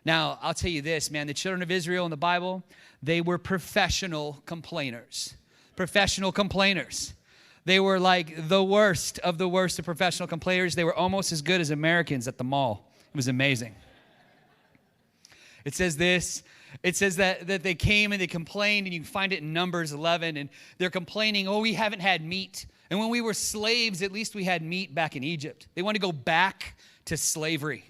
Now, I'll tell you this, man, the children of Israel in the Bible, they were professional complainers. Professional complainers. They were like the worst of professional complainers. They were almost as good as Americans at the mall. It was amazing. It says this. It says that they came and they complained, and you can find it in Numbers 11, and they're complaining, oh, we haven't had meat. And when we were slaves, at least we had meat back in Egypt. They want to go back to slavery,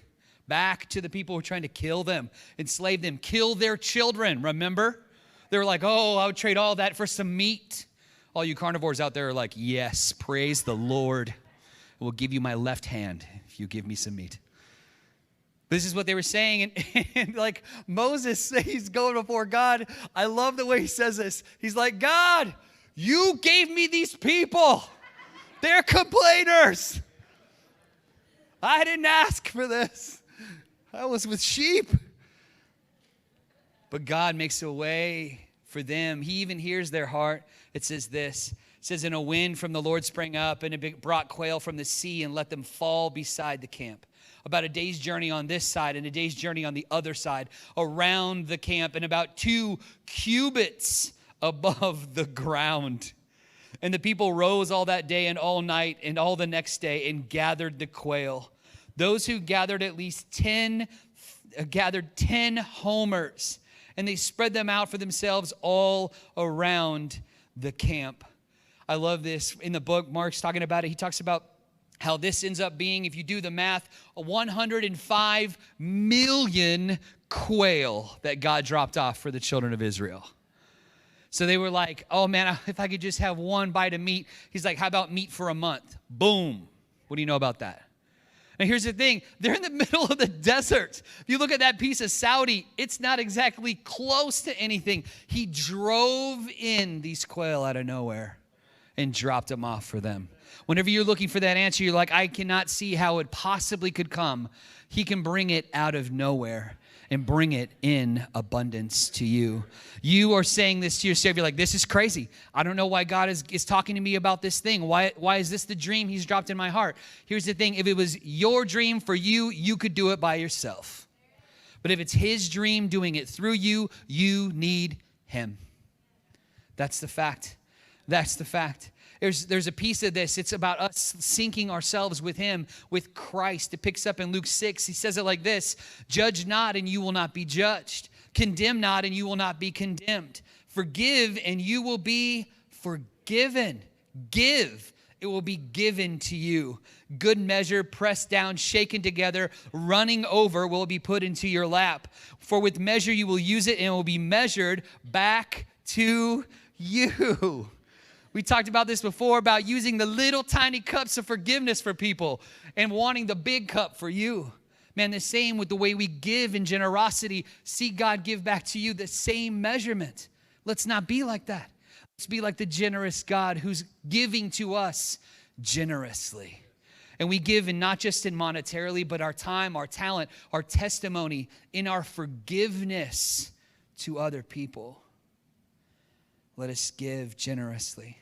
back to the people who were trying to kill them, enslave them, kill their children, remember? They were like, oh, I would trade all that for some meat. All you carnivores out there are like, yes, praise the Lord. I will give you my left hand if you give me some meat. This is what they were saying, and like Moses, he's going before God. I love the way he says this. He's like, God, you gave me these people. They're complainers. I didn't ask for this. I was with sheep. But God makes a way for them. He even hears their heart. It says this. It says, and a wind from the Lord sprang up, and it brought quail from the sea and let them fall beside the camp. About a day's journey on this side and a day's journey on the other side around the camp, and about 2 cubits above the ground. And the people rose all that day and all night and all the next day and gathered the quail. Those who gathered at least 10 homers, and they spread them out for themselves all around the camp. I love this. In the book, Mark's talking about it. He talks about how this ends up being, if you do the math, 105 million quail that God dropped off for the children of Israel. So they were like, oh man, if I could just have one bite of meat. He's like, how about meat for a month? Boom. What do you know about that? And here's the thing. They're in the middle of the desert. If you look at that piece of Saudi, it's not exactly close to anything. He drove in these quail out of nowhere and dropped them off for them. Whenever you're looking for that answer, you're like, I cannot see how it possibly could come. He can bring it out of nowhere and bring it in abundance to you. You are saying this to yourself. You're like, this is crazy. I don't know why God is talking to me about this thing. Why is this the dream he's dropped in my heart? Here's the thing. If it was your dream for you, you could do it by yourself. But if it's his dream doing it through you, you need him. That's the fact. That's the fact. There's a piece of this. It's about us syncing ourselves with him, with Christ. It picks up in Luke 6. He says it like this. Judge not, and you will not be judged. Condemn not, and you will not be condemned. Forgive, and you will be forgiven. Give, it will be given to you. Good measure, pressed down, shaken together, running over will be put into your lap. For with measure you will use it, and it will be measured back to you. We talked about this before, about using the little tiny cups of forgiveness for people and wanting the big cup for you. Man, the same with the way we give in generosity. See God give back to you the same measurement. Let's not be like that. Let's be like the generous God who's giving to us generously. And we give in not just in monetarily, but our time, our talent, our testimony, in our forgiveness to other people. Let us give generously.